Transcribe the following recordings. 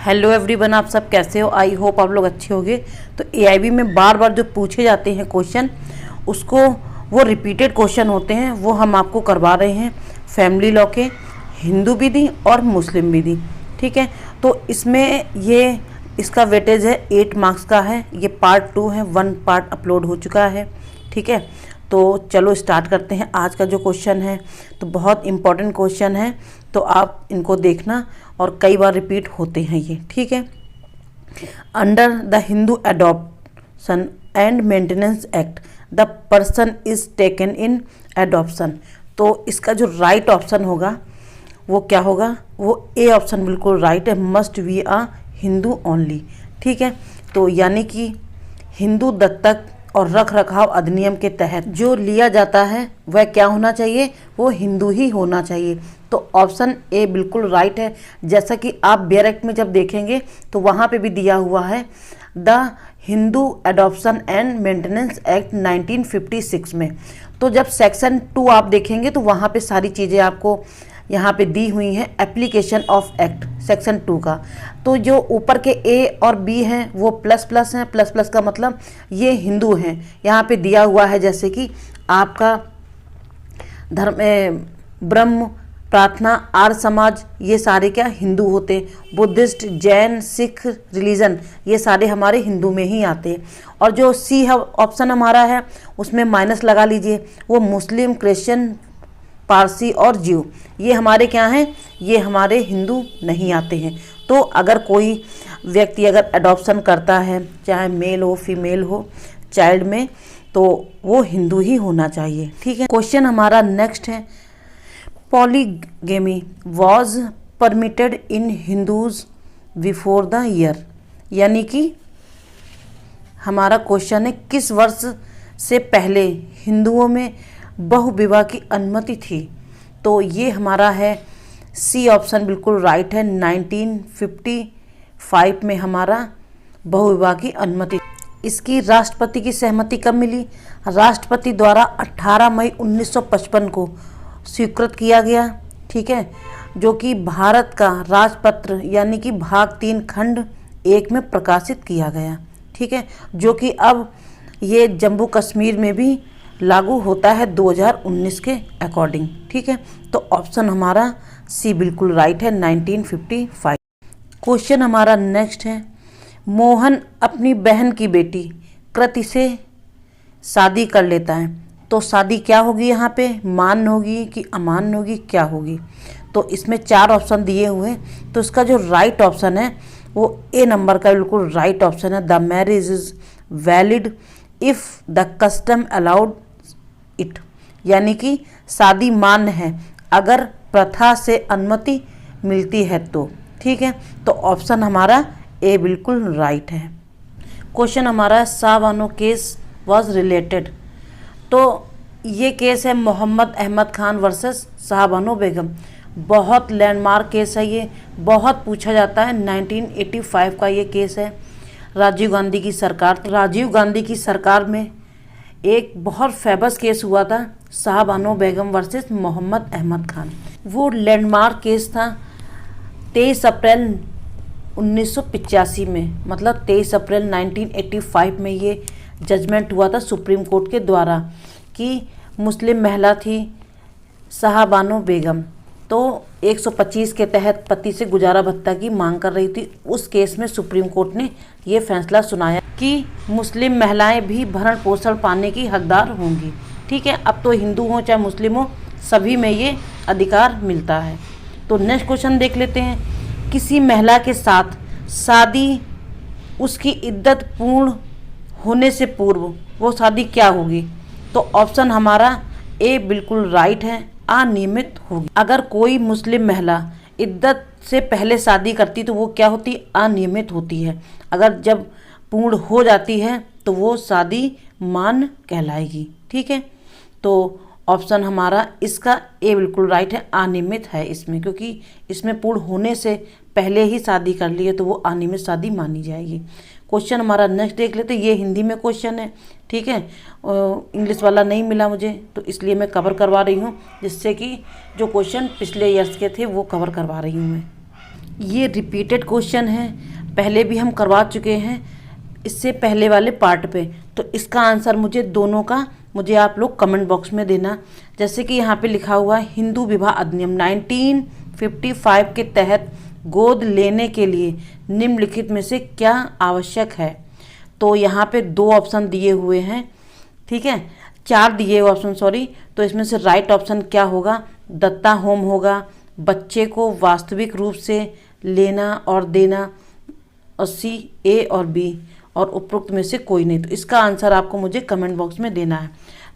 Hello everyone, आप सब कैसे हो? आई होप आप लोग अच्छे होंगे। तो एआईबी में बार बार जो पूछे जाते हैं क्वेश्चन, उसको वो रिपीटेड क्वेश्चन होते हैं, वो हम आपको करवा रहे हैं फैमिली लॉ के, हिंदू विधि और मुस्लिम विधि। ठीक है, तो इसमें ये इसका वेटेज है 8 मार्क्स का है। ये पार्ट 2 है, 1 पार्ट अपलोड हो चुका है। ठीक है, तो चलो स्टार्ट करते हैं। आज का जो क्वेश्चन है तो बहुत इम्पॉर्टेंट क्वेश्चन है, तो आप इनको देखना, और कई बार रिपीट होते हैं ये। ठीक है, under the Hindu adoption and maintenance act the person is taken in adoption. तो इसका जो राइट ऑप्शन होगा वो क्या होगा? वो ए ऑप्शन बिल्कुल राइट है, must be a Hindu only. ठीक है, तो यानी कि हिंदू दत्तक और रख रखाव अधिनियम के तहत जो लिया जाता है वह क्या होना चाहिए? वो हिंदू ही होना चाहिए। तो ऑप्शन ए बिल्कुल राइट है। जैसा कि आप बेयर एक्ट में जब देखेंगे तो वहाँ पे भी दिया हुआ है the Hindu adoption and maintenance act 1956 में। तो जब सेक्शन 2 आप देखेंगे तो वहाँ पे सारी चीज़ें आपको यहाँ पे दी हुई हैं, एप्लीकेशन ऑफ एक्ट सेक्शन 2 का। तो जो ऊपर के ए और बी हैं वो प्लस प्लस हैं, प्लस प्लस का मतलब ये हिंदू हैं। यहाँ पे दिया हुआ है जैसे कि आपका धर्म ब्रह्म, प्रार्थना, आर्य समाज, ये सारे क्या हिंदू होते हैं। बुद्धिस्ट, जैन, सिख रिलीजन, ये सारे हमारे हिंदू में ही आते हैं। और जो सी ऑप्शन हमारा है उसमें माइनस लगा लीजिए, वो मुस्लिम, क्रिश्चियन, पारसी और जीव, ये हमारे क्या हैं? ये हमारे हिंदू नहीं आते हैं। तो अगर कोई व्यक्ति अगर एडॉप्शन करता है, चाहे मेल हो फीमेल हो चाइल्ड में, तो वो हिंदू ही होना चाहिए। ठीक है, क्वेश्चन हमारा नेक्स्ट है, polygamy was permitted in Hindus before the year. यानी कि हमारा क्वेश्चन है किस वर्ष से पहले हिंदुओं में बहुविवाह की अनुमति थी? तो ये हमारा है सी ऑप्शन बिल्कुल राइट है, 1955 में हमारा बहुविवाह की अनुमति। इसकी राष्ट्रपति की सहमति कब मिली? राष्ट्रपति द्वारा 18 मई 1955 को स्वीकृत किया गया। ठीक है, जो कि भारत का राजपत्र यानी कि भाग 3 खंड 1 में प्रकाशित किया गया। ठीक है, जो कि अब ये जम्मू कश्मीर में भी लागू होता है 2019 के अकॉर्डिंग। ठीक है, तो ऑप्शन हमारा सी बिल्कुल राइट है, 1955। क्वेश्चन हमारा नेक्स्ट है, मोहन अपनी बहन की बेटी कृति से शादी कर लेता है। तो शादी क्या होगी? यहाँ पे मान्य होगी कि अमान्य होगी, क्या होगी? तो इसमें 4 ऑप्शन दिए हुए हैं, तो इसका जो राइट ऑप्शन है वो ए नंबर का बिल्कुल राइट ऑप्शन है, the marriage is valid if the custom allowed it. यानी कि शादी मान्य है अगर प्रथा से अनुमति मिलती है तो। ठीक है, तो ऑप्शन हमारा ए बिल्कुल राइट है। क्वेश्चन हमारा शाहबानो केस वाज रिलेटेड। तो ये केस है मोहम्मद अहमद खान वर्सेस शाहबानो बेगम। बहुत लैंडमार्क केस है ये, बहुत पूछा जाता है। 1985 का ये केस है। राजीव गांधी की सरकार में एक बहुत फेमस केस हुआ था, शाहबानो बेगम वर्सेस मोहम्मद अहमद खान। वो लैंडमार्क केस था। 23 अप्रैल 1985 में, मतलब 23 अप्रैल 1985 में ये जजमेंट हुआ था सुप्रीम कोर्ट के द्वारा कि मुस्लिम महिला थी शाहबानो बेगम, तो 125 के तहत पति से गुजारा भत्ता की मांग कर रही थी। उस केस में सुप्रीम कोर्ट ने ये फैसला सुनाया कि मुस्लिम महिलाएं भी भरण पोषण पाने की हकदार होंगी। ठीक है, अब तो हिंदू हो चाहे मुस्लिम हो, सभी में ये अधिकार मिलता है। तो नेक्स्ट क्वेश्चन देख लेते हैं, किसी महिला के साथ शादी उसकी इद्दत पूर्ण होने से पूर्व वो शादी क्या होगी? तो ऑप्शन हमारा ए बिल्कुल राइट है, अनियमित होगी। अगर कोई मुस्लिम महिला इद्दत से पहले शादी करती तो वो क्या होती? अनियमित होती है। अगर जब पूर्ण हो जाती है तो वो शादी मान्य कहलाएगी। ठीक है, तो ऑप्शन हमारा इसका ए बिल्कुल राइट है, अनियमित है इसमें, क्योंकि इसमें पूर्ण होने से पहले ही शादी कर ली है तो वो अनियमित शादी मानी जाएगी। क्वेश्चन हमारा नेक्स्ट देख लेते हैं। ये हिंदी में क्वेश्चन है। ठीक है, इंग्लिश वाला नहीं मिला मुझे, तो इसलिए मैं कवर करवा रही हूँ, जिससे कि जो क्वेश्चन पिछले ईयर्स के थे वो कवर करवा रही हूँ मैं। ये रिपीटेड क्वेश्चन है, पहले भी हम करवा चुके हैं इससे पहले वाले पार्ट पे। तो इसका आंसर मुझे दोनों का मुझे आप लोग कमेंट बॉक्स में देना। जैसे कि यहाँ पे लिखा हुआ है हिंदू विवाह अधिनियम 1955 के तहत गोद लेने के लिए निम्नलिखित में से क्या आवश्यक है। तो यहाँ पे 2 ऑप्शन दिए हुए हैं, ठीक है, 4 दिए हुए ऑप्शन, सॉरी। तो इसमें से राइट ऑप्शन क्या होगा, दत्ता होम होगा, बच्चे को वास्तविक रूप से लेना और देना, और सी, ए और बी, और उपरोक्त में से कोई नहीं। तो इसका आंसर आपको मुझे कमेंट बॉक्स में देना है।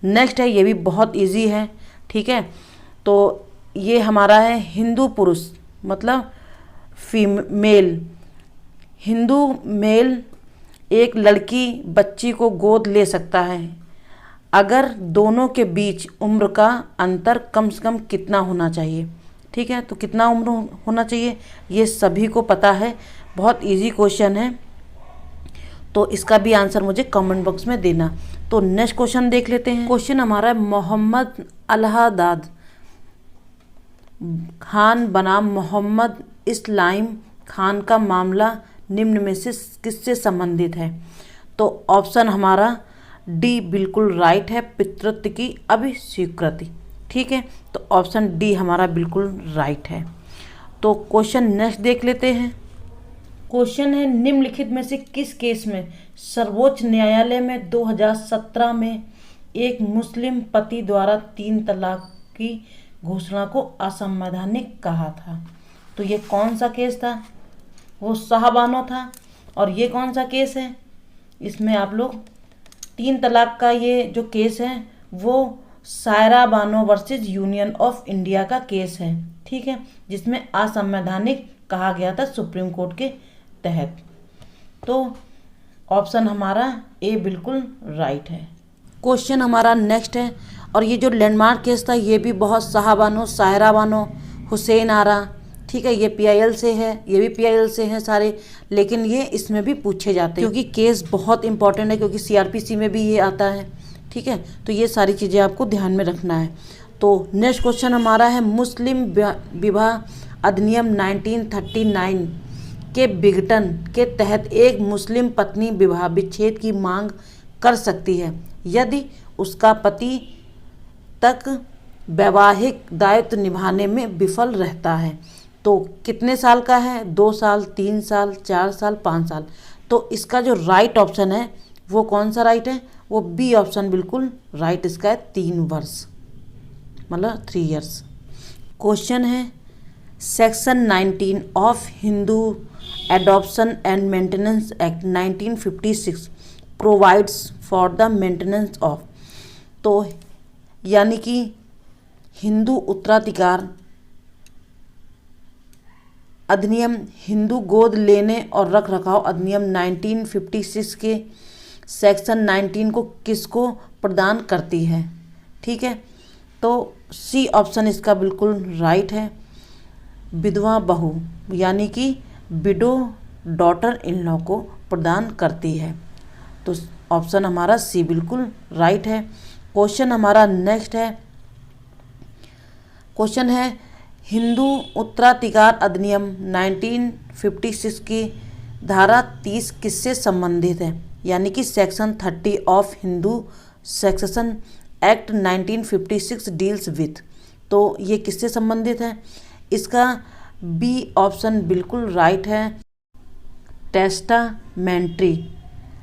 नेक्स्ट है, ये भी बहुत इजी है, ठीक है। तो ये हमारा है हिंदू पुरुष मतलब फीमेल, हिंदू मेल एक लड़की बच्ची को गोद ले सकता है अगर दोनों के बीच उम्र का अंतर कम से कम कितना होना चाहिए, ठीक है। तो कितना उम्र होना चाहिए ये सभी को पता है, बहुत इजी क्वेश्चन है। तो इसका भी आंसर मुझे कमेंट बॉक्स में देना। तो नेक्स्ट क्वेश्चन देख लेते हैं। क्वेश्चन हमारा है मोहम्मद अलाहाबाद खान बनाम मोहम्मद इस्लाम खान का मामला निम्न में से किससे संबंधित है। तो ऑप्शन हमारा डी बिल्कुल राइट है, पितृत्व की अभिस्वीकृति, ठीक है। तो ऑप्शन डी हमारा बिल्कुल राइट है। तो क्वेश्चन नेक्स्ट देख लेते हैं। क्वेश्चन है निम्नलिखित में से किस केस में सर्वोच्च न्यायालय में 2017 में एक मुस्लिम पति द्वारा 3 तलाक की घोषणा को असंवैधानिक कहा था। तो ये कौन सा केस था, वो शाहबानो था। और ये कौन सा केस है, इसमें आप लोग 3 तलाक का ये जो केस है वो Saira Bano versus union of India का केस है, ठीक है, जिसमें असंवैधानिक कहा गया था सुप्रीम कोर्ट के तहत। तो ऑप्शन हमारा ए बिल्कुल राइट है। क्वेश्चन हमारा नेक्स्ट है, और ये जो लैंडमार्क केस था ये भी बहुत साहबानो, सायरा बानो, हुसैन आरा, ठीक है, ये पीआईएल से है, ये भी पीआईएल से हैं सारे, लेकिन ये इसमें भी पूछे जाते हैं क्योंकि केस बहुत इंपॉर्टेंट है, क्योंकि सीआरपीसी में भी ये आता है, ठीक है। तो ये सारी चीज़ें आपको ध्यान में रखना है। तो नेक्स्ट क्वेश्चन हमारा है मुस्लिम विवाह अधिनियम 1939 के विघटन के तहत एक मुस्लिम पत्नी विवाह विच्छेद की मांग कर सकती है यदि उसका पति तक वैवाहिक दायित्व निभाने में विफल रहता है। तो कितने साल का है, 2 साल, 3 साल, 4 साल, 5 साल। तो इसका जो राइट ऑप्शन है वो कौन सा राइट है, वो बी ऑप्शन बिल्कुल राइट इसका है, 3 वर्ष मतलब 3 ईयर्स। क्वेश्चन है section 19 of Hindu adoption and maintenance act 1956 provides for the maintenance of. तो यानी कि हिंदू उत्तराधिकार अधिनियम हिंदू गोद लेने और रख रखाव अधिनियम 1956 के सेक्शन 19 को किसको प्रदान करती है, ठीक है। तो सी ऑप्शन इसका बिल्कुल राइट है, विधवा बहू यानी कि विडो डॉटर इन लॉ को प्रदान करती है। तो ऑप्शन हमारा सी बिल्कुल राइट है। क्वेश्चन हमारा नेक्स्ट है, क्वेश्चन है हिंदू उत्तराधिकार अधिनियम 1956 की धारा 30 किससे संबंधित है, यानी कि section 30 of Hindu succession act 1956 deals with. तो ये किससे संबंधित है, इसका बी ऑप्शन बिल्कुल राइट है, टेस्टामेंट्री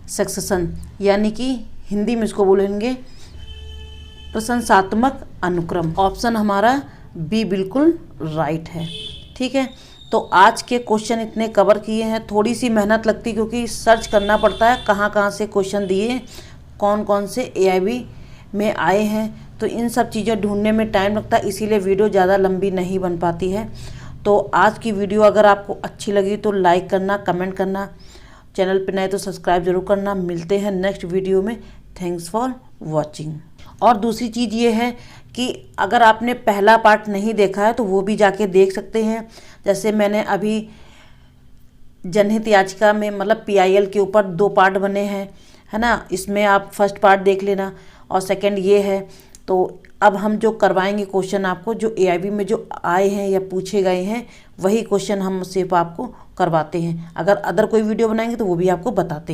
सक्सेशन, यानी कि हिंदी में इसको बोलेंगे प्रशंसात्मक अनुक्रम। ऑप्शन हमारा बी बिल्कुल राइट है, ठीक है। तो आज के क्वेश्चन इतने कवर किए हैं, थोड़ी सी मेहनत लगती क्योंकि सर्च करना पड़ता है कहाँ कहाँ से क्वेश्चन दिए, कौन कौन से एआईबी में आए हैं, तो इन सब चीज़ें ढूंढने में टाइम लगता है, इसीलिए वीडियो ज़्यादा लंबी नहीं बन पाती है। तो आज की वीडियो अगर आपको अच्छी लगी तो लाइक करना, कमेंट करना, चैनल पर नए तो सब्सक्राइब जरूर करना। मिलते हैं नेक्स्ट वीडियो में। Thanks for watching. और दूसरी चीज़ ये है कि अगर आपने पहला पार्ट नहीं देखा है तो वो भी जाके देख सकते हैं। जैसे मैंने अभी जनहित याचिका में मतलब पीआईएल के ऊपर 2 पार्ट बने हैं, है ना, इसमें आप फर्स्ट पार्ट देख लेना, और सेकंड ये है तो अब हम जो करवाएंगे क्वेश्चन आपको, जो AIB में जो आए हैं या पूछे गए हैं वही क्वेश्चन हम सिर्फ आपको करवाते हैं। अगर अदर कोई वीडियो बनाएंगे तो वो भी आपको बताते हैं।